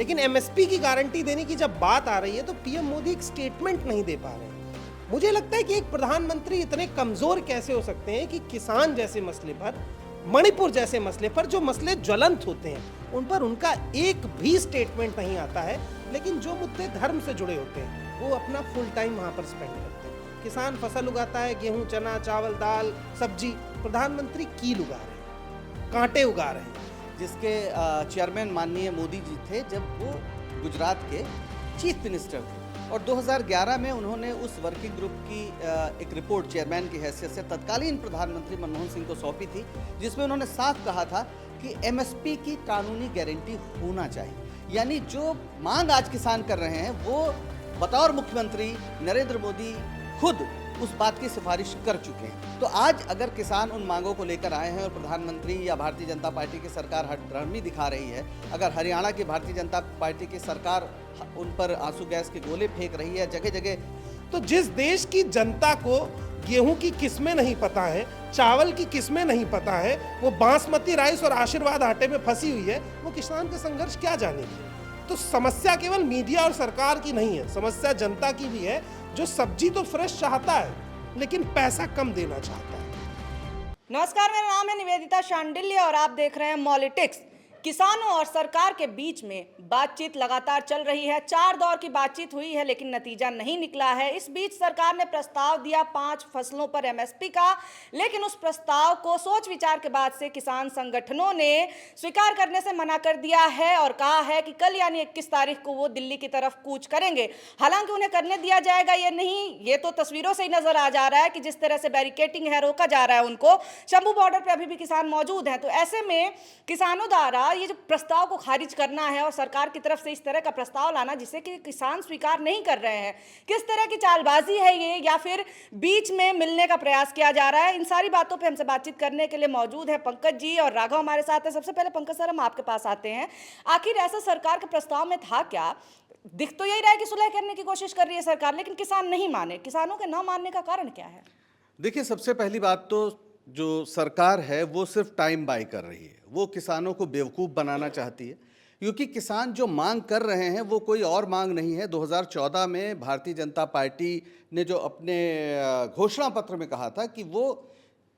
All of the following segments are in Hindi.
लेकिन एमएसपी की गारंटी देने की जब बात आ रही है तो पीएम मोदी एक स्टेटमेंट नहीं दे पा रहे हैं। मुझे लगता है कि एक प्रधानमंत्री इतने कमजोर कैसे हो सकते हैं कि किसान जैसे मसले पर, मणिपुर जैसे मसले पर, जो मसले ज्वलंत होते हैं उन पर उनका एक भी स्टेटमेंट नहीं आता है, लेकिन जो मुद्दे धर्म से जुड़े होते हैं वो अपना फुल टाइम वहां पर स्पेंड करते हैं। किसान फसल उगाता है, गेहूं, चना, चावल, दाल, सब्जी, प्रधानमंत्री कील उगा रहे हैं, कांटे उगा रहे हैं। जिसके चेयरमैन माननीय मोदी जी थे जब वो गुजरात के चीफ मिनिस्टर थे, और 2011 में उन्होंने उस वर्किंग ग्रुप की एक रिपोर्ट चेयरमैन की हैसियत से तत्कालीन प्रधानमंत्री मनमोहन सिंह को सौंपी थी, जिसमें उन्होंने साफ कहा था कि एमएसपी की कानूनी गारंटी होना चाहिए। यानी जो मांग आज किसान कर रहे हैं वो बतौर मुख्यमंत्री नरेंद्र मोदी खुद उस बात की सिफारिश कर चुके हैं। तो आज अगर किसान उन मांगों को लेकर आए हैं और प्रधानमंत्री या भारतीय जनता पार्टी की सरकार हठधर्मी दिखा रही है, अगर हरियाणा की भारतीय जनता पार्टी की सरकार उन पर आंसू गैस के गोले फेंक रही है जगह जगह, तो जिस देश की जनता को गेहूं की किस्में नहीं पता है, चावल की किस्में नहीं पता है, वो बासमती राइस और आशीर्वाद आटे में फंसी हुई है, वो किसान का संघर्ष क्या जानेगी। तो समस्या केवल मीडिया और सरकार की नहीं है, समस्या जनता की भी है, जो सब्जी तो फ्रेश चाहता है लेकिन पैसा कम देना चाहता है। नमस्कार, मेरा नाम है निवेदिता शांडिल्य और आप देख रहे हैं मॉलिटिक्स। किसानों और सरकार के बीच में बातचीत लगातार चल रही है। 4 दौर की बातचीत हुई है लेकिन नतीजा नहीं निकला है। इस बीच सरकार ने प्रस्ताव दिया 5 फसलों पर एमएसपी का, लेकिन उस प्रस्ताव को सोच विचार के बाद से किसान संगठनों ने स्वीकार करने से मना कर दिया है और कहा है कि कल यानी 21 तारीख को वो दिल्ली की तरफ कूच करेंगे। हालांकि उन्हें करने दिया जाएगा ये नहीं, ये तो तस्वीरों से ही नजर आ जा रहा है कि जिस तरह से बैरिकेटिंग है, रोका जा रहा है उनको। शंभू बॉर्डर पर अभी भी किसान मौजूद हैं। तो ऐसे में किसानों द्वारा ये जो प्रस्ताव को खारिज करना है और सरकार की तरफ से इस तरह का प्रस्ताव लाना जिसे कि किसान स्वीकार नहीं कर रहे हैं, किस तरह की चालबाजी है ये, या फिर बीच में मिलने का प्रयास किया जा रहा है, इन सारी बातों पे हमसे बातचीत करने के लिए मौजूद है पंकज जी और राघव हमारे साथ है। सबसे पहले पंकज सर, हम आपके पास आते हैं। आखिर ऐसा सरकार के प्रस्ताव में था क्या? दिख तो यही रहा है कि सुलह करने की कोशिश कर रही है सरकार, लेकिन किसान नहीं माने। किसानों के न मानने का कारण क्या है? देखिए, सबसे पहली बात तो जो सरकार है वो सिर्फ टाइम बाय कर रही है, वो किसानों को बेवकूफ़ बनाना चाहती है, क्योंकि किसान जो मांग कर रहे हैं वो कोई और मांग नहीं है। 2014 में भारतीय जनता पार्टी ने जो अपने घोषणा पत्र में कहा था कि वो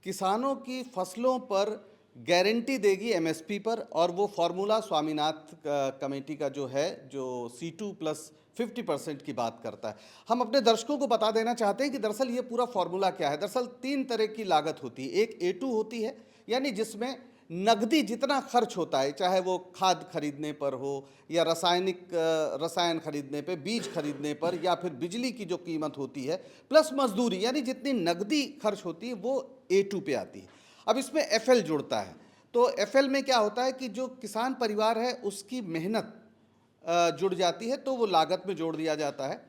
किसानों की फसलों पर गारंटी देगी एमएसपी पर, और वो फार्मूला स्वामीनाथन कमेटी का जो है, जो C2 प्लस 50% की बात करता है। हम अपने दर्शकों को बता देना चाहते हैं कि दरअसल ये पूरा फार्मूला क्या है। दरअसल 3 तरह की लागत होती है। एक A2 होती है, यानी जिसमें नकदी जितना खर्च होता है, चाहे वो खाद खरीदने पर हो या रसायन खरीदने पे, बीज खरीदने पर, या फिर बिजली की जो कीमत होती है प्लस मजदूरी, यानी जितनी नकदी खर्च होती है वो A2 पे आती है। अब इसमें FL जुड़ता है। तो FL में क्या होता है कि जो किसान परिवार है उसकी मेहनत जुड़ जाती है, तो वो लागत में जोड़ दिया जाता है।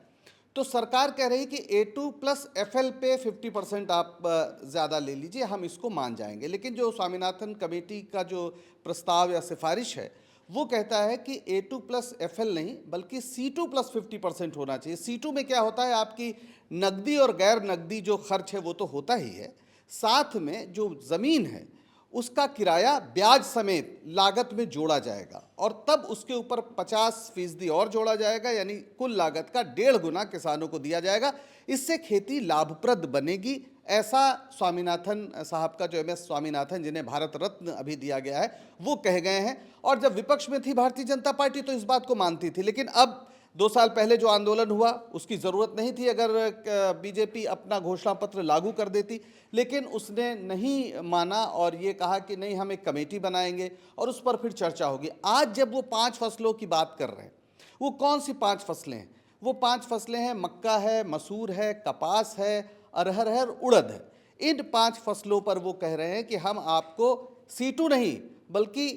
तो सरकार कह रही है कि A2 प्लस FL पे 50% आप ज़्यादा ले लीजिए, हम इसको मान जाएंगे। लेकिन जो स्वामीनाथन कमेटी का जो प्रस्ताव या सिफारिश है वो कहता है कि A2 प्लस FL नहीं, बल्कि C2 प्लस 50% होना चाहिए। C2 में क्या होता है, आपकी नकदी और गैर नकदी जो खर्च है वो तो होता ही है, साथ में जो ज़मीन है उसका किराया ब्याज समेत लागत में जोड़ा जाएगा, और तब उसके ऊपर 50% और जोड़ा जाएगा, यानी कुल लागत का 1.5 गुना किसानों को दिया जाएगा। इससे खेती लाभप्रद बनेगी, ऐसा स्वामीनाथन साहब का, जो MS स्वामीनाथन जिन्हें भारत रत्न अभी दिया गया है, वो कह गए हैं। और जब विपक्ष में थी भारतीय जनता पार्टी तो इस बात को मानती थी, लेकिन अब 2 साल पहले जो आंदोलन हुआ उसकी ज़रूरत नहीं थी अगर बीजेपी अपना घोषणा पत्र लागू कर देती, लेकिन उसने नहीं माना और ये कहा कि नहीं, हम एक कमेटी बनाएंगे और उस पर फिर चर्चा होगी। आज जब वो 5 फसलों की बात कर रहे हैं, वो कौन सी 5 फसलें हैं? वो 5 फसलें हैं, मक्का है, मसूर है, कपास है, अरहर है और उड़द है। इन 5 फसलों पर वो कह रहे हैं कि हम आपको C2 नहीं बल्कि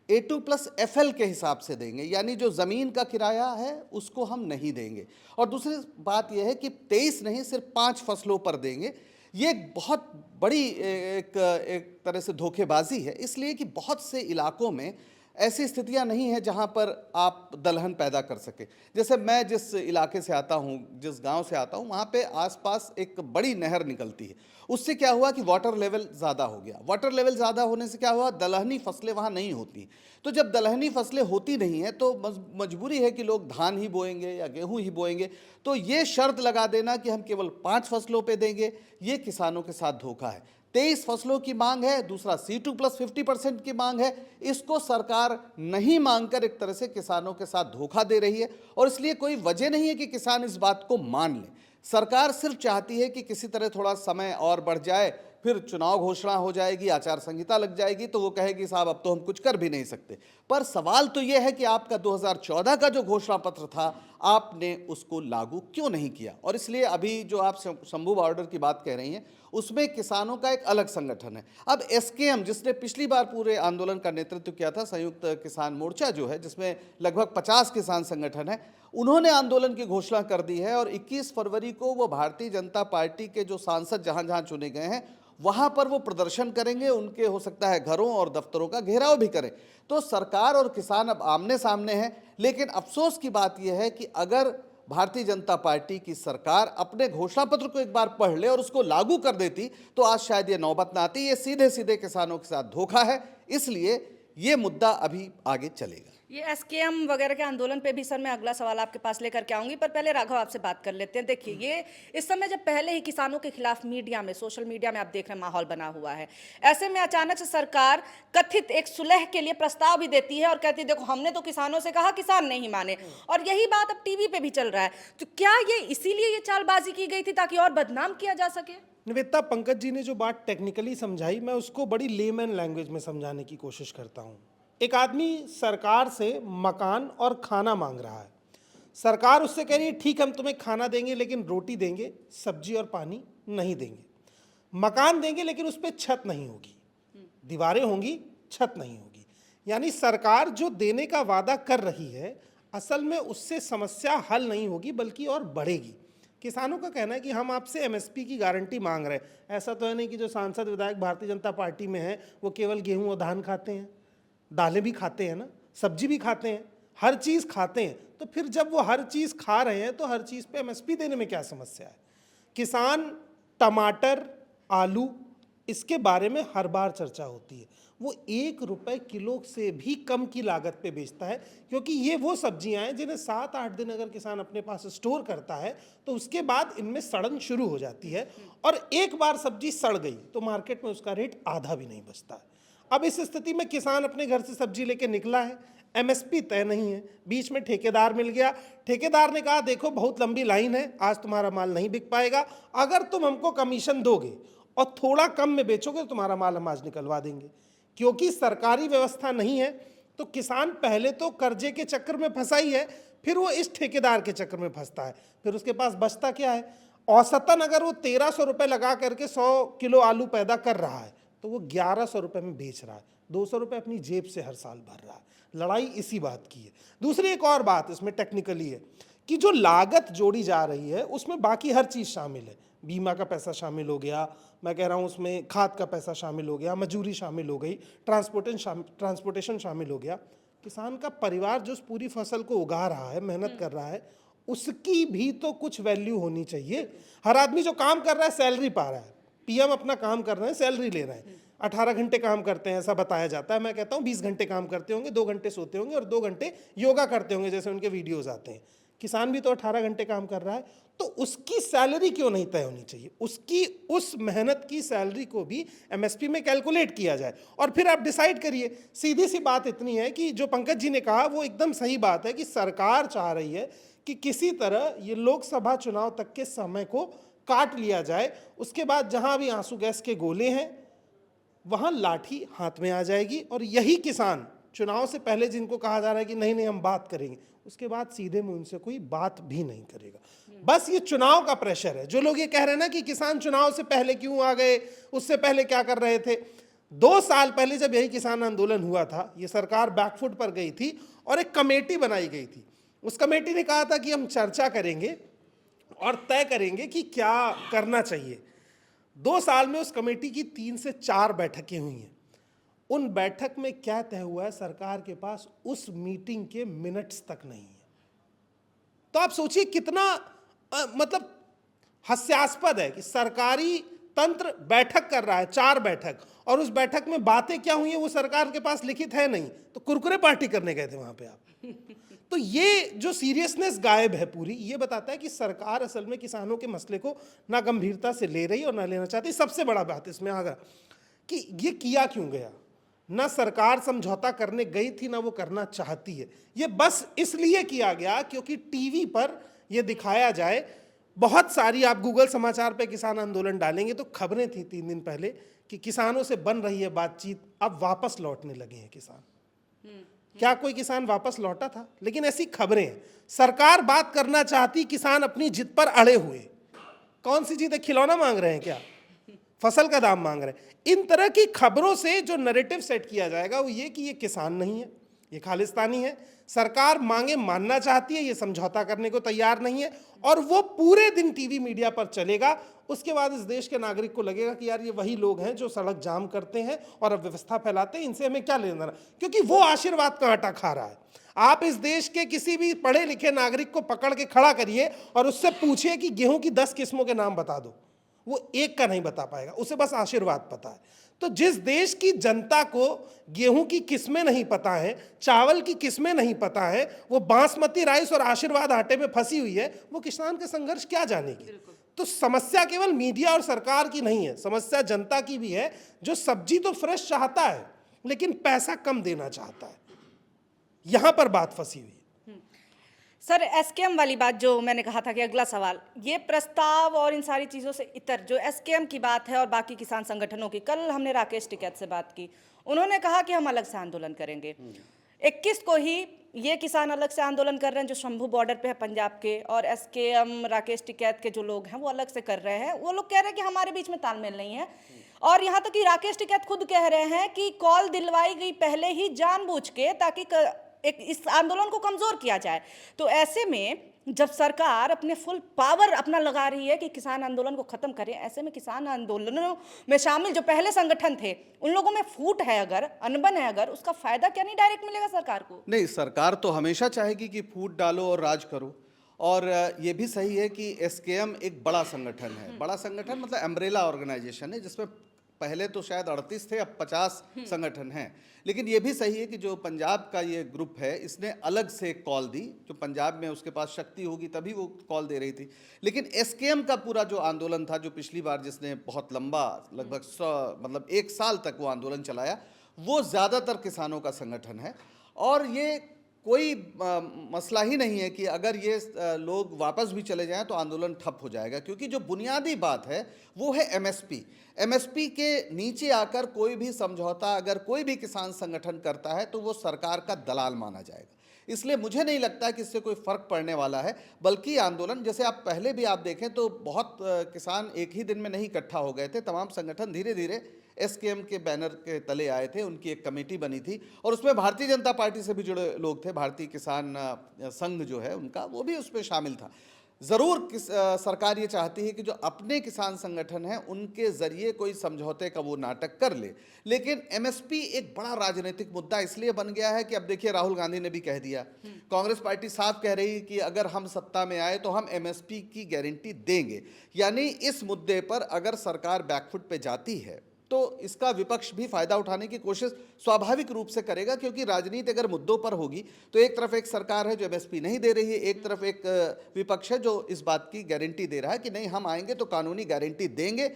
A2 प्लस FL के हिसाब से देंगे, यानी जो ज़मीन का किराया है उसको हम नहीं देंगे। और दूसरी बात यह है कि 23 नहीं, सिर्फ 5 फसलों पर देंगे। ये एक बहुत बड़ी एक तरह से धोखेबाजी है, इसलिए कि बहुत से इलाकों में ऐसी स्थितियां नहीं है जहां पर आप दलहन पैदा कर सके। जैसे मैं जिस इलाके से आता हूं, जिस गांव से आता हूं, वहां पे आसपास एक बड़ी नहर निकलती है। उससे क्या हुआ कि वाटर लेवल ज़्यादा हो गया। वाटर लेवल ज़्यादा होने से क्या हुआ, दलहनी फसलें वहाँ नहीं होती। तो जब दलहनी फसलें होती नहीं हैं तो मजबूरी है कि लोग धान ही बोएंगे या गेहूं ही बोएंगे। तो ये शर्त लगा देना कि हम केवल 5 फसलों पे देंगे, ये किसानों के साथ धोखा है। 23 फसलों की मांग है, दूसरा C2+50% की मांग है। इसको सरकार नहीं मांगकर एक तरह से किसानों के साथ धोखा दे रही है, और इसलिए कोई वजह नहीं है कि किसान इस बात को मान लें। सरकार सिर्फ चाहती है कि किसी तरह थोड़ा समय और बढ़ जाए, फिर चुनाव घोषणा हो जाएगी, आचार संहिता लग जाएगी, तो वो कहेगी साहब अब तो हम कुछ कर भी नहीं सकते। पर सवाल तो ये है कि आपका 2014 का जो घोषणा पत्र था, आपने उसको लागू क्यों नहीं किया। और इसलिए अभी जो आप शंभू बॉर्डर की बात कह रही हैं, उसमें किसानों का एक अलग संगठन है। अब SKM, जिसने पिछली बार पूरे आंदोलन का नेतृत्व किया था, संयुक्त किसान मोर्चा जो है, जिसमें लगभग 50 किसान संगठन है, उन्होंने आंदोलन की घोषणा कर दी है। और 21 फरवरी को वो भारतीय जनता पार्टी के जो सांसद जहां जहां चुने गए हैं, वहां पर वो प्रदर्शन करेंगे। उनके हो सकता है घरों और दफ्तरों का घेराव भी करें। तो सरकार और किसान अब आमने सामने हैं। लेकिन अफसोस की बात यह है कि अगर भारतीय जनता पार्टी की सरकार अपने घोषणा पत्र को एक बार पढ़ ले और उसको लागू कर देती, तो आज शायद ये नौबत ना आती। ये सीधे सीधे किसानों के साथ धोखा है, इसलिए ये मुद्दा अभी आगे चलेगा। ये SKM वगैरह के आंदोलन पे भी सर मैं अगला सवाल आपके पास लेकर के आऊंगी, पर पहले राघव आपसे बात कर लेते हैं। देखिए, ये इस समय जब पहले ही किसानों के खिलाफ मीडिया में, सोशल मीडिया में आप देख रहे हैं माहौल बना हुआ है, ऐसे में अचानक से सरकार कथित एक सुलह के लिए प्रस्ताव भी देती है और कहती है देखो हमने तो किसानों से कहा, किसान नहीं माने, और यही बात अब टीवी पे भी चल रहा है। तो क्या ये इसीलिए ये चालबाजी की गई थी ताकि और बदनाम किया जा सके? निवेदिता, पंकज जी ने जो बात टेक्निकली समझाई, मैं उसको बड़ी लेमैन लैंग्वेज में समझाने की कोशिश करता हूँ। एक आदमी सरकार से मकान और खाना मांग रहा है। सरकार उससे कह रही है ठीक हम तुम्हें खाना देंगे लेकिन रोटी देंगे, सब्जी और पानी नहीं देंगे। मकान देंगे लेकिन उस पर छत नहीं होगी, दीवारें होंगी, छत नहीं होगी। यानी सरकार जो देने का वादा कर रही है, असल में उससे समस्या हल नहीं होगी बल्कि और बढ़ेगी। किसानों का कहना है कि हम आपसे MSP की गारंटी मांग रहे हैं। ऐसा तो है नहीं कि जो सांसद विधायक भारतीय जनता पार्टी में हैं वो केवल गेहूं और धान खाते हैं, दालें भी खाते हैं ना, सब्जी भी खाते हैं, हर चीज़ खाते हैं। तो फिर जब वो हर चीज़ खा रहे हैं तो हर चीज़ पे MSP देने में क्या समस्या है। किसान टमाटर, आलू, इसके बारे में हर बार चर्चा होती है। वो 1 रुपए किलो से भी कम की लागत पे बेचता है, क्योंकि ये वो सब्जियां हैं जिन्हें 7-8 दिन अगर किसान अपने पास स्टोर करता है तो उसके बाद इनमें सड़न शुरू हो जाती है, और एक बार सब्जी सड़ गई तो मार्केट में उसका रेट आधा भी नहीं बचता है। अब इस स्थिति में किसान अपने घर से सब्जी लेके निकला है, MSP तय नहीं है, बीच में ठेकेदार मिल गया। ठेकेदार ने कहा देखो बहुत लंबी लाइन है, आज तुम्हारा माल नहीं बिक पाएगा, अगर तुम हमको कमीशन दोगे और थोड़ा कम में बेचोगे तो तुम्हारा माल हम आज निकलवा देंगे। क्योंकि सरकारी व्यवस्था नहीं है तो किसान पहले तो कर्जे के चक्कर में फंसा ही है, फिर वो इस ठेकेदार के चक्कर में फंसता है। फिर उसके पास बचता क्या है, औसतन अगर वो 1300 रुपये लगा करके 100 किलो आलू पैदा कर रहा है तो वो 1100 रुपये में बेच रहा है, 200 रुपये अपनी जेब से हर साल भर रहा है। लड़ाई इसी बात की है। दूसरी एक और बात इसमें टेक्निकली है कि जो लागत जोड़ी जा रही है उसमें बाकी हर चीज़ शामिल है। बीमा का पैसा शामिल हो गया, मैं कह रहा हूँ उसमें खाद का पैसा शामिल हो गया, मजूरी शामिल हो गई, ट्रांसपोर्टेशन शामिल हो गया। किसान का परिवार जो उस पूरी फसल को उगा रहा है, मेहनत कर रहा है, उसकी भी तो कुछ वैल्यू होनी चाहिए। हर आदमी जो काम कर रहा है सैलरी पा रहा है, PM अपना काम कर रहे हैं, सैलरी ले रहे हैं, 18 घंटे काम करते हैं ऐसा बताया जाता है। मैं कहता हूँ 20 घंटे काम करते होंगे, 2 घंटे सोते होंगे और 2 घंटे योगा करते होंगे जैसे उनके वीडियोस आते हैं। किसान भी तो 18 घंटे काम कर रहा है, तो उसकी सैलरी क्यों नहीं तय होनी चाहिए? उसकी उस मेहनत की सैलरी को भी MSP में कैलकुलेट किया जाए और फिर आप डिसाइड करिए। सीधी सी बात इतनी है कि जो पंकज जी ने कहा वो एकदम सही बात है कि सरकार चाह रही है कि किसी तरह ये लोकसभा चुनाव तक के समय को काट लिया जाए, उसके बाद जहां भी आंसू गैस के गोले हैं वहां लाठी हाथ में आ जाएगी, और यही किसान चुनाव से पहले जिनको कहा जा रहा है कि नहीं नहीं हम बात करेंगे, उसके बाद सीधे मुंह उनसे कोई बात भी नहीं करेगा। बस ये चुनाव का प्रेशर है। जो लोग ये कह रहे हैं ना कि किसान चुनाव से पहले क्यों आ गए, उससे पहले क्या कर रहे थे, 2 साल पहले जब यही किसान आंदोलन हुआ था, ये सरकार बैकफुट पर गई थी और एक कमेटी बनाई गई थी। उस कमेटी ने कहा था कि हम चर्चा करेंगे और तय करेंगे कि क्या करना चाहिए। 2 साल में उस कमेटी की 3 से 4 बैठकें हुई हैं उन बैठक में क्या तय हुआ है सरकार के पास उस मीटिंग के मिनट्स तक नहीं है। तो आप सोचिए कितना मतलब हास्यास्पद है कि सरकारी तंत्र बैठक कर रहा है, 4 बैठक, और उस बैठक में बातें क्या हुई है वो सरकार के पास लिखित है नहीं, तो कुरकुरे पार्टी करने गए थे वहां पे आप। तो ये जो सीरियसनेस गायब है पूरी, ये बताता है कि सरकार असल में किसानों के मसले को ना गंभीरता से ले रही और ना लेना चाहती। सबसे बड़ा बात इसमें आगा कि ये किया क्यों गया, ना सरकार समझौता करने गई थी ना वो करना चाहती है, ये बस इसलिए किया गया क्योंकि टीवी पर ये दिखाया जाए। बहुत सारी आप गूगल समाचार पे किसान आंदोलन डालेंगे तो खबरें थी 3 दिन पहले कि किसानों से बन रही है बातचीत, अब वापस लौटने लगे हैं किसान। क्या कोई किसान वापस लौटा था? लेकिन ऐसी खबरें हैं। सरकार बात करना चाहती, किसान अपनी जिद पर अड़े हुए। कौन सी जिद है? खिलौना मांग रहे हैं क्या? फसल का दाम मांग रहे हैं। इन तरह की खबरों से जो नैरेटिव सेट किया जाएगा वो ये कि ये किसान नहीं है, ये खालिस्तानी है। सरकार मांगे मानना चाहती है, ये समझौता करने को तैयार नहीं है, और वो पूरे दिन टीवी मीडिया पर चलेगा। उसके बाद इस देश के नागरिक को लगेगा कि यार ये वही लोग हैं जो सड़क जाम करते हैं और अव्यवस्था फैलाते हैं, इनसे हमें क्या लेना देना, क्योंकि वो आशीर्वाद का आटा खा रहा है। आप इस देश के किसी भी पढ़े लिखे नागरिक को पकड़ के खड़ा करिए और उससे पूछिए कि गेहूं की 10 किस्मों के नाम बता दो, वो एक का नहीं बता पाएगा, उसे बस आशीर्वाद पता है। तो जिस देश की जनता को गेहूं की किस्में नहीं पता है, चावल की किस्में नहीं पता है, वो बासमती राइस और आशीर्वाद आटे में फंसी हुई है, वो किसान का संघर्ष क्या जानेगी? तो समस्या केवल मीडिया और सरकार की नहीं है, समस्या जनता की भी है, जो सब्जी तो फ्रेश चाहता है लेकिन पैसा कम देना चाहता है। यहां पर बात फंसी हुई है। सर, एसकेएम वाली बात जो मैंने कहा था कि अगला सवाल, ये प्रस्ताव और इन सारी चीज़ों से इतर जो एसकेएम की बात है और बाकी किसान संगठनों की, कल हमने राकेश टिकैत से बात की, उन्होंने कहा कि हम अलग से आंदोलन करेंगे। 21 को ही ये किसान अलग से आंदोलन कर रहे हैं जो शंभू बॉर्डर पे है पंजाब के, और एसकेएम राकेश टिकैत के जो लोग हैं वो अलग से कर रहे हैं। वो लोग कह रहे हैं कि हमारे बीच में तालमेल नहीं है, और यहाँ तक कि राकेश टिकैत खुद कह रहे हैं कि कॉल दिलवाई गई पहले ही जानबूझ के, ताकि इस आंदोलन को कमजोर किया जाए। तो ऐसे में जब सरकार अपने फुल पावर अपना लगा रही है कि किसान आंदोलन को खत्म करें, ऐसे में किसान आंदोलनों में शामिल जो पहले संगठन थे उन लोगों में फूट है, अगर अनबन है, अगर उसका फायदा क्या नहीं डायरेक्ट मिलेगा सरकार को? नहीं, सरकार तो हमेशा चाहेगी कि फूट डालो और राज करो। और ये भी सही है कि एसकेएम एक बड़ा संगठन है। बड़ा संगठन मतलब अम्ब्रेला ऑर्गेनाइजेशन है, जिसमें पहले तो शायद 38 थे, अब 50 संगठन हैं। लेकिन ये भी सही है कि जो पंजाब का ये ग्रुप है, इसने अलग से कॉल दी। जो पंजाब में उसके पास शक्ति होगी तभी वो कॉल दे रही थी। लेकिन एसकेएम का पूरा जो आंदोलन था, जो पिछली बार जिसने बहुत लंबा लगभग 1 साल तक वो आंदोलन चलाया, वो ज़्यादातर किसानों का संगठन है। और ये कोई मसला ही नहीं है कि अगर ये लोग वापस भी चले जाएं तो आंदोलन ठप हो जाएगा, क्योंकि जो बुनियादी बात है वो है एमएसपी। एमएसपी के नीचे आकर कोई भी समझौता अगर कोई भी किसान संगठन करता है तो वो सरकार का दलाल माना जाएगा। इसलिए मुझे नहीं लगता कि इससे कोई फ़र्क पड़ने वाला है। बल्कि आंदोलन, जैसे आप पहले भी आप देखें तो बहुत किसान एक ही दिन में नहीं इकट्ठा हो गए थे। तमाम संगठन धीरे धीरे एसकेएम के बैनर के तले आए थे, उनकी एक कमेटी बनी थी और उसमें भारतीय जनता पार्टी से भी जुड़े लोग थे। भारतीय किसान संघ जो है उनका, वो भी उसमें शामिल था। ज़रूर सरकार ये चाहती है कि जो अपने किसान संगठन हैं उनके ज़रिए कोई समझौते का वो नाटक कर ले। लेकिन एमएसपी एक बड़ा राजनीतिक मुद्दा इसलिए बन गया है कि अब देखिए, राहुल गांधी ने भी कह दिया, कांग्रेस पार्टी साफ कह रही है कि अगर हम सत्ता में आए तो हम एमएसपी की गारंटी देंगे। यानी इस मुद्दे पर अगर सरकार बैकफुट पे जाती है तो इसका विपक्ष भी फायदा उठाने की कोशिश स्वाभाविक रूप से करेगा, क्योंकि राजनीति अगर मुद्दों पर होगी तो एक तरफ एक सरकार है जो एमएसपी नहीं दे रही है, एक तरफ एक विपक्ष है जो इस बात की गारंटी दे रहा है कि नहीं, हम आएंगे तो कानूनी गारंटी देंगे।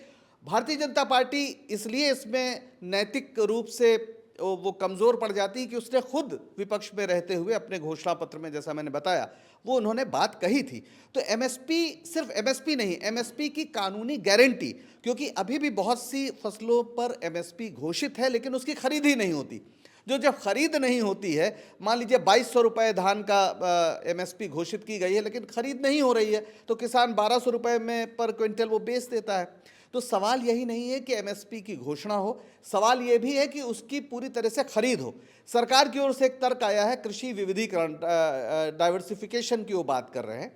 भारतीय जनता पार्टी इसलिए इसमें नैतिक रूप से वो कमज़ोर पड़ जाती है कि उसने खुद विपक्ष में रहते हुए अपने घोषणा पत्र में, जैसा मैंने बताया, वो उन्होंने बात कही थी। तो एमएसपी, सिर्फ एमएसपी नहीं, एमएसपी की कानूनी गारंटी, क्योंकि अभी भी बहुत सी फसलों पर एमएसपी घोषित है लेकिन उसकी खरीद ही नहीं होती। जब खरीद नहीं होती है, मान लीजिए 2200 रुपये धान का एमएसपी घोषित की गई है लेकिन खरीद नहीं हो रही है, तो किसान 1200 रुपये में पर क्विंटल वो बेच देता है। तो सवाल यही नहीं है कि एमएसपी की घोषणा हो, सवाल ये भी है कि उसकी पूरी तरह से खरीद हो। सरकार की ओर से एक तर्क आया है, कृषि विविधीकरण, डाइवर्सिफिकेशन की वो बात कर रहे हैं।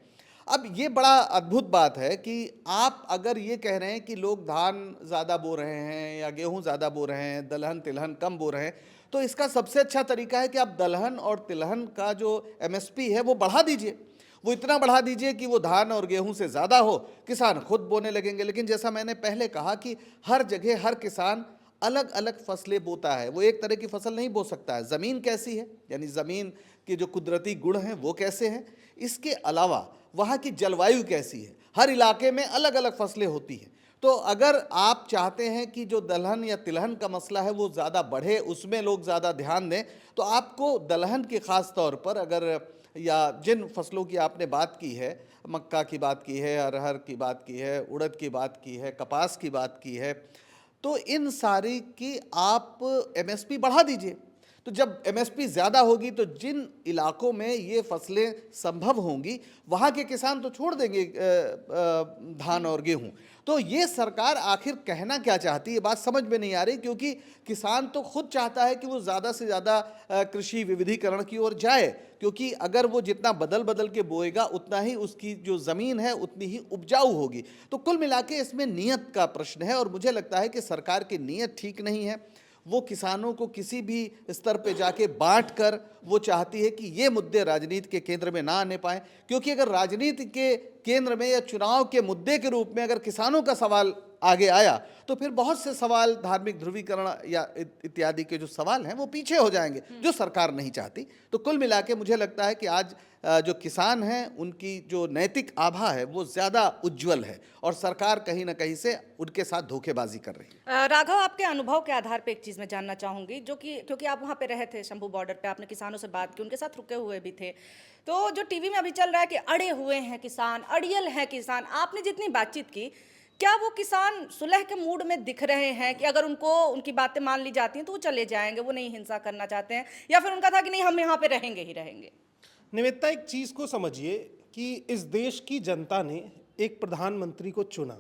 अब ये बड़ा अद्भुत बात है कि आप अगर ये कह रहे हैं कि लोग धान ज़्यादा बो रहे हैं या गेहूं ज़्यादा बो रहे हैं, दलहन तिलहन कम बो रहे हैं, तो इसका सबसे अच्छा तरीका है कि आप दलहन और तिलहन का जो एमएसपी है वो बढ़ा दीजिए। वो इतना बढ़ा दीजिए कि वो धान और गेहूं से ज़्यादा हो, किसान खुद बोने लगेंगे। लेकिन जैसा मैंने पहले कहा कि हर जगह हर किसान अलग अलग फसलें बोता है, वो एक तरह की फसल नहीं बो सकता है। ज़मीन कैसी है, यानी ज़मीन के जो कुदरती गुण हैं वो कैसे हैं, इसके अलावा वहाँ की जलवायु कैसी है, हर इलाके में अलग अलग फसलें होती हैं। तो अगर आप चाहते हैं कि जो दलहन या तिलहन का मसला है वो ज़्यादा बढ़े, उसमें लोग ज़्यादा ध्यान दें, तो आपको दलहन के ख़ास तौर पर अगर या जिन फसलों की आपने बात की है, मक्का की बात की है, अरहर की बात की है, उड़द की बात की है, कपास की बात की है, तो इन सारी की आप एमएसपी बढ़ा दीजिए। तो जब एमएसपी ज़्यादा होगी तो जिन इलाकों में ये फसलें संभव होंगी वहाँ के किसान तो छोड़ देंगे धान और गेहूँ। तो ये सरकार आखिर कहना क्या चाहती है, बात समझ में नहीं आ रही, क्योंकि किसान तो खुद चाहता है कि वो ज़्यादा से ज़्यादा कृषि विविधीकरण की ओर जाए, क्योंकि अगर वो जितना बदल बदल के बोएगा उतना ही उसकी जो ज़मीन है उतनी ही उपजाऊ होगी। तो कुल मिला के इसमें नीयत का प्रश्न है और मुझे लगता है कि सरकार की नीयत ठीक नहीं है। वो किसानों को किसी भी स्तर पे जाके बांट कर वो चाहती है कि ये मुद्दे राजनीति के केंद्र में ना आने पाएं, क्योंकि अगर राजनीति के केंद्र में या चुनाव के मुद्दे के रूप में अगर किसानों का सवाल आगे आया तो फिर बहुत से सवाल धार्मिक ध्रुवीकरण या इत्यादि के जो सवाल हैं वो पीछे हो जाएंगे, जो सरकार नहीं चाहती। तो कुल मिला के मुझे लगता है कि आज जो किसान हैं उनकी जो नैतिक आभा है वो ज़्यादा उज्जवल है और सरकार कहीं ना कहीं से उनके साथ धोखेबाजी कर रही है। राघव, आपके अनुभव के आधार पे एक चीज़ मैं जानना चाहूंगी, जो कि क्योंकि आप वहाँ पे रहे थे शंभू बॉर्डर पे, आपने किसानों से बात की, उनके साथ रुके हुए भी थे, तो जो टीवी में अभी चल रहा है कि अड़े हुए हैं किसान, अड़ियल है किसान, आपने जितनी बातचीत की, क्या वो किसान सुलह के मूड में दिख रहे हैं कि अगर उनको उनकी बातें मान ली जाती हैं तो वो चले जाएंगे, वो नहीं हिंसा करना चाहते हैं, या फिर उनका था कि नहीं हम यहाँ पे रहेंगे ही रहेंगे? निवेदिता, एक चीज़ को समझिए कि इस देश की जनता ने एक प्रधानमंत्री को चुना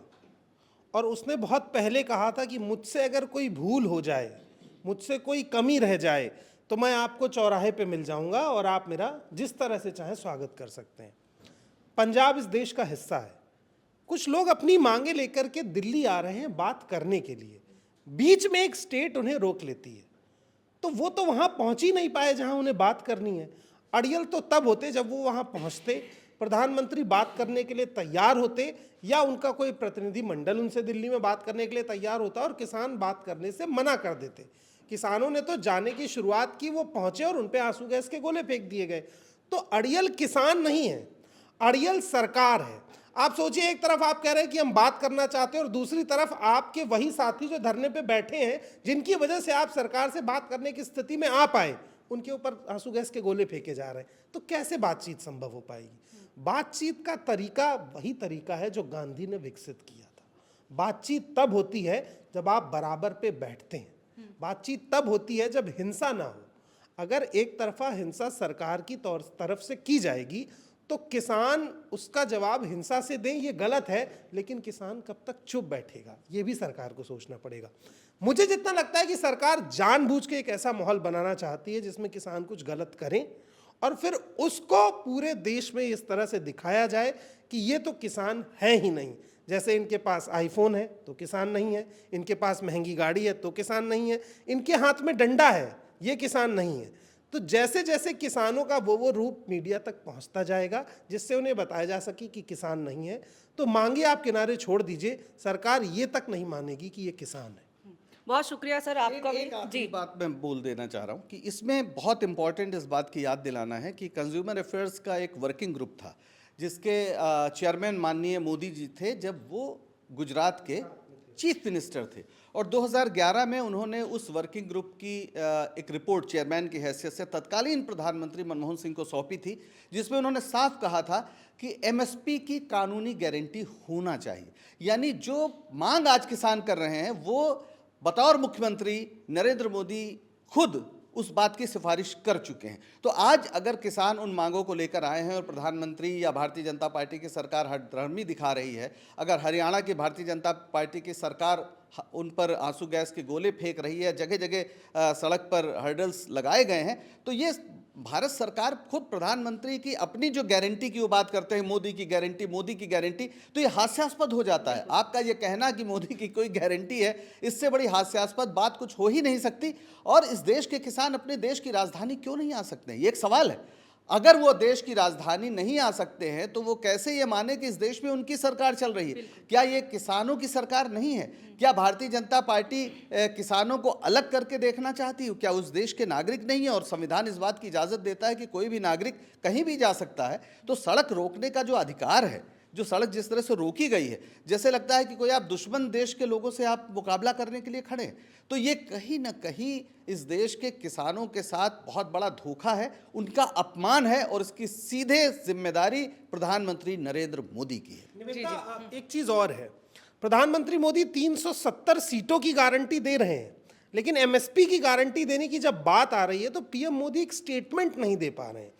और उसने बहुत पहले कहा था कि मुझसे अगर कोई भूल हो जाए, मुझसे कोई कमी रह जाए तो मैं आपको चौराहे पे मिल जाऊंगा और आप मेरा जिस तरह से चाहे स्वागत कर सकते हैं। पंजाब इस देश का हिस्सा है। कुछ लोग अपनी मांगे लेकर के दिल्ली आ रहे हैं बात करने के लिए, बीच में एक स्टेट उन्हें रोक लेती है, तो वो तो वहाँ पहुँच ही नहीं पाए जहाँ उन्हें बात करनी है। अड़ियल तो तब होते जब वो वहाँ पहुँचते, प्रधानमंत्री बात करने के लिए तैयार होते या उनका कोई प्रतिनिधि मंडल उनसे दिल्ली में बात करने के लिए तैयार होता और किसान बात करने से मना कर देते। किसानों ने तो जाने की शुरुआत की, वो पहुँचे और उन पे आंसू गैस के गोले फेंक दिए गए। तो अड़ियल किसान नहीं है, अड़ियल सरकार है। आप सोचिए, एक तरफ आप कह रहे हैं कि हम बात करना चाहते हैं और दूसरी तरफ आपके वही साथी जो धरने पे बैठे हैं, जिनकी वजह से आप सरकार से बात करने की स्थिति में आ पाए, उनके ऊपर आंसू गैस के गोले फेंके जा रहे हैं। तो कैसे बातचीत संभव हो पाएगी? बातचीत का तरीका वही तरीका है जो गांधी ने विकसित किया था। बातचीत तब होती है जब आप बराबर पे बैठते हैं। बातचीत तब होती है जब हिंसा ना हो। अगर एक तरफा हिंसा सरकार की तरफ से की जाएगी तो किसान उसका जवाब हिंसा से दें, ये गलत है, लेकिन किसान कब तक चुप बैठेगा, ये भी सरकार को सोचना पड़ेगा। मुझे जितना लगता है कि सरकार जानबूझ के एक ऐसा माहौल बनाना चाहती है जिसमें किसान कुछ गलत करें और फिर उसको पूरे देश में इस तरह से दिखाया जाए कि ये तो किसान है ही नहीं। जैसे इनके पास आईफोन है तो किसान नहीं है, इनके पास महंगी गाड़ी है तो किसान नहीं है, इनके हाथ में डंडा है, ये किसान नहीं है। तो जैसे जैसे किसानों का वो रूप मीडिया तक पहुंचता जाएगा जिससे उन्हें बताया जा सके कि किसान नहीं है, तो मांगे आप किनारे छोड़ दीजिए, सरकार ये तक नहीं मानेगी कि ये किसान है। बहुत शुक्रिया सर आपका भी। एक आखिरी बात मैं बोल देना चाह रहा हूँ कि इसमें बहुत इंपॉर्टेंट इस बात की याद दिलाना है कि कंज्यूमर अफेयर्स का एक वर्किंग ग्रुप था जिसके चेयरमैन माननीय मोदी जी थे जब वो गुजरात के चीफ मिनिस्टर थे, और 2011 में उन्होंने उस वर्किंग ग्रुप की एक रिपोर्ट चेयरमैन की हैसियत से तत्कालीन प्रधानमंत्री मनमोहन सिंह को सौंपी थी, जिसमें उन्होंने साफ कहा था कि एमएसपी की कानूनी गारंटी होना चाहिए। यानी जो मांग आज किसान कर रहे हैं वो बतौर मुख्यमंत्री नरेंद्र मोदी खुद उस बात की सिफारिश कर चुके हैं। तो आज अगर किसान उन मांगों को लेकर आए हैं और प्रधानमंत्री या भारतीय जनता पार्टी की सरकार हठधर्मी दिखा रही है, अगर हरियाणा की भारतीय जनता पार्टी की सरकार उन पर आंसू गैस के गोले फेंक रही है, जगह जगह सड़क पर हर्डल्स लगाए गए हैं। तो ये भारत सरकार खुद प्रधानमंत्री की अपनी जो गारंटी की वो बात करते हैं, मोदी की गारंटी, तो ये हास्यास्पद हो जाता है। आपका ये कहना कि मोदी की कोई गारंटी है, इससे बड़ी हास्यास्पद बात कुछ हो ही नहीं सकती। और इस देश के किसान अपने देश की राजधानी क्यों नहीं आ सकते, ये एक सवाल है। अगर वो देश की राजधानी नहीं आ सकते हैं तो वो कैसे ये माने कि इस देश में उनकी सरकार चल रही है? क्या ये किसानों की सरकार नहीं है? क्या भारतीय जनता पार्टी किसानों को अलग करके देखना चाहती है? क्या उस देश के नागरिक नहीं है और संविधान इस बात की इजाज़त देता है कि कोई भी नागरिक कहीं भी जा सकता है? तो सड़क रोकने का जो अधिकार है, जो सड़क जिस तरह से रोकी गई है, जैसे लगता है कि कोई आप दुश्मन देश के लोगों से आप मुकाबला करने के लिए खड़े हैं। तो ये कहीं ना कहीं इस देश के किसानों के साथ बहुत बड़ा धोखा है, उनका अपमान है, और इसकी सीधे जिम्मेदारी प्रधानमंत्री नरेंद्र मोदी की है। निवेदिता, एक चीज और है, प्रधानमंत्री मोदी 370 सीटों की गारंटी दे रहे हैं, लेकिन एमएसपी की गारंटी देने की जब बात आ रही है तो पीएम मोदी एक स्टेटमेंट नहीं दे पा रहे हैं।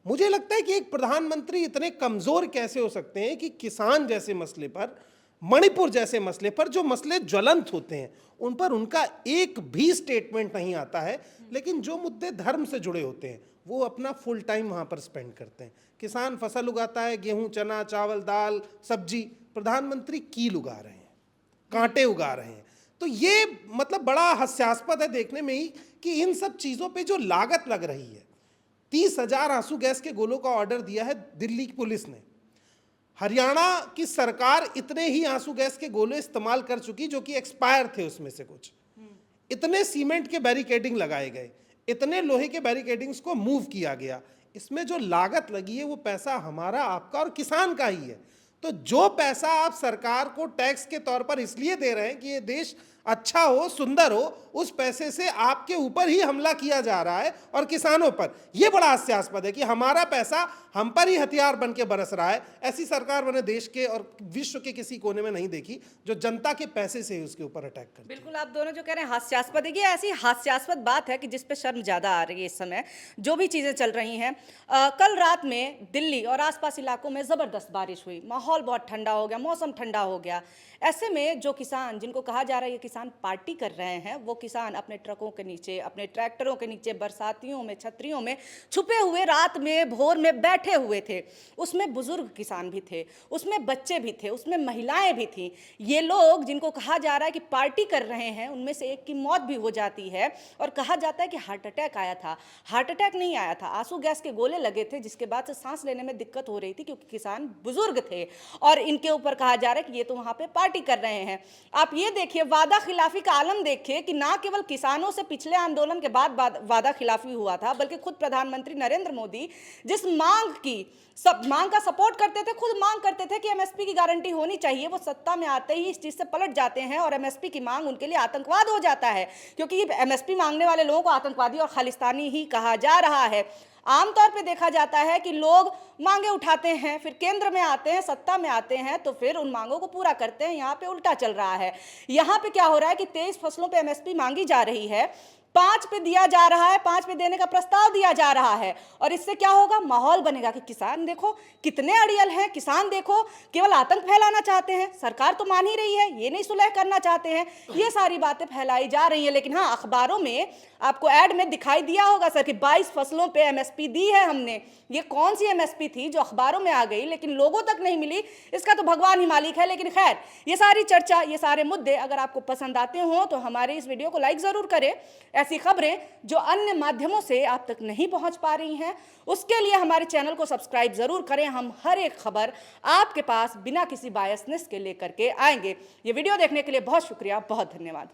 मुझे लगता है कि एक प्रधानमंत्री इतने कमजोर कैसे हो सकते हैं कि किसान जैसे मसले पर, मणिपुर जैसे मसले पर, जो मसले ज्वलंत होते हैं उन पर उनका एक भी स्टेटमेंट नहीं आता है, लेकिन जो मुद्दे धर्म से जुड़े होते हैं वो अपना फुल टाइम वहां पर स्पेंड करते हैं। किसान फसल उगाता है, गेहूं, चना, चावल, दाल, सब्जी, प्रधानमंत्री कील उगा रहे हैं, कांटे उगा रहे हैं। तो ये मतलब बड़ा हास्यास्पद है देखने में ही कि इन सब चीजों पे जो लागत लग रही है, 30,000 आंसू गैस के गोलों का ऑर्डर दिया है दिल्ली की पुलिस ने। हरियाणा की सरकार इतने ही आंसू गैस के गोले इस्तेमाल कर चुकी जो कि एक्सपायर थे, उसमें से कुछ। इतने सीमेंट के बैरिकेडिंग लगाए गए, इतने लोहे के बैरिकेडिंग्स को मूव किया गया। इसमें जो लागत लगी है वो पैसा हमारा, आपका और किसान का ही है। तो जो पैसा आप सरकार को टैक्स के तौर पर इसलिए दे रहे हैं कि ये देश अच्छा हो, सुंदर हो, उस पैसे से आपके ऊपर ही हमला किया जा रहा है और किसानों पर। यह बड़ा हास्यास्पद है कि हमारा पैसा हम पर ही हथियार बन के बरस रहा है। ऐसी सरकार मैंने देश के और विश्व के किसी कोने में नहीं देखी जो जनता के पैसे से ही उसके ऊपर अटैक करती है। बिल्कुल, आप दोनों जो कह रहे हैं हास्यास्पद है, ये ऐसी हास्यास्पद बात है कि जिस पे शर्म ज़्यादा आ रही है इस समय, जो भी चीज़ें चल रही हैं। कल रात में दिल्ली और आसपास इलाकों में ज़बरदस्त बारिश हुई, माहौल बहुत ठंडा हो गया, मौसम ठंडा हो गया। ऐसे में जो किसान, जिनको कहा जा रहा है किसान पार्टी कर रहे हैं, वो किसान अपने ट्रकों के नीचे, अपने ट्रैक्टरों के नीचे, बरसातियों में, छतरियों में छुपे हुए रात में, भोर में बैठे हुए थे। उसमें बुजुर्ग किसान भी थे, उसमें बच्चे भी थे, उसमें महिलाएं भी थीं। ये लोग जिनको कहा जा रहा है कि पार्टी कर रहे हैं, उनमें से एक की मौत भी हो जाती है और कहा जाता है कि हार्ट अटैक आया था। हार्ट अटैक नहीं आया था, आंसू गैस के गोले लगे थे, जिसके बाद से सांस लेने में दिक्कत हो रही थी क्योंकि किसान बुजुर्ग थे। और इनके ऊपर कहा जा रहा है कि ये तो वहाँ पे पार्टी कर रहे हैं। आप ये देखिए, वादा खिलाफी का आलम देखिए कि ना केवल किसानों से पिछले आंदोलन के बाद वादा खिलाफी हुआ था, बल्कि खुद प्रधानमंत्री नरेंद्र मोदी जिस मांग का सपोर्ट करते थे, खुद मांग करते थे कि एमएसपी की गारंटी होनी चाहिए, वो सत्ता में आते ही इस चीज से पलट जाते हैं और एमएसपी की मांग उनके लिए आतंकवाद हो जाता है, क्योंकि एमएसपी मांगने वाले लोगों को आतंकवादी और खालिस्तानी ही कहा जा रहा है। आमतौर पे देखा जाता है कि लोग मांगे उठाते हैं, फिर केंद्र में आते हैं, सत्ता में आते हैं, तो फिर उन मांगों को पूरा करते हैं। यहाँ पे उल्टा चल रहा है। यहाँ पे क्या हो रहा है कि 23 फसलों पे एमएसपी मांगी जा रही है, 5 पे दिया जा रहा है, 5 पे देने का प्रस्ताव दिया जा रहा है। और इससे क्या होगा, माहौल बनेगा कि किसान देखो कितने अड़ियल हैं, किसान देखो केवल आतंक फैलाना चाहते हैं, सरकार तो मान ही रही है, ये नहीं सुलह करना चाहते हैं। ये सारी बातें फैलाई जा रही हैं। लेकिन हाँ, अखबारों में आपको ऐड में दिखाई दिया होगा सर कि 22 फसलों पे एमएसपी दी है हमने। ये कौन सी एमएसपी थी जो अखबारों में आ गई लेकिन लोगों तक नहीं मिली, इसका तो भगवान ही मालिक है। लेकिन खैर, ये सारी चर्चा, ये सारे मुद्दे अगर आपको पसंद आते हो तो हमारे इस वीडियो को लाइक ज़रूर करें। ऐसी खबरें जो अन्य माध्यमों से आप तक नहीं पहुंच पा रही हैं, उसके लिए हमारे चैनल को सब्सक्राइब ज़रूर करें। हम हर एक खबर आपके पास बिना किसी बायसनेस के लेकर के आएंगे। ये वीडियो देखने के लिए बहुत शुक्रिया, बहुत धन्यवाद।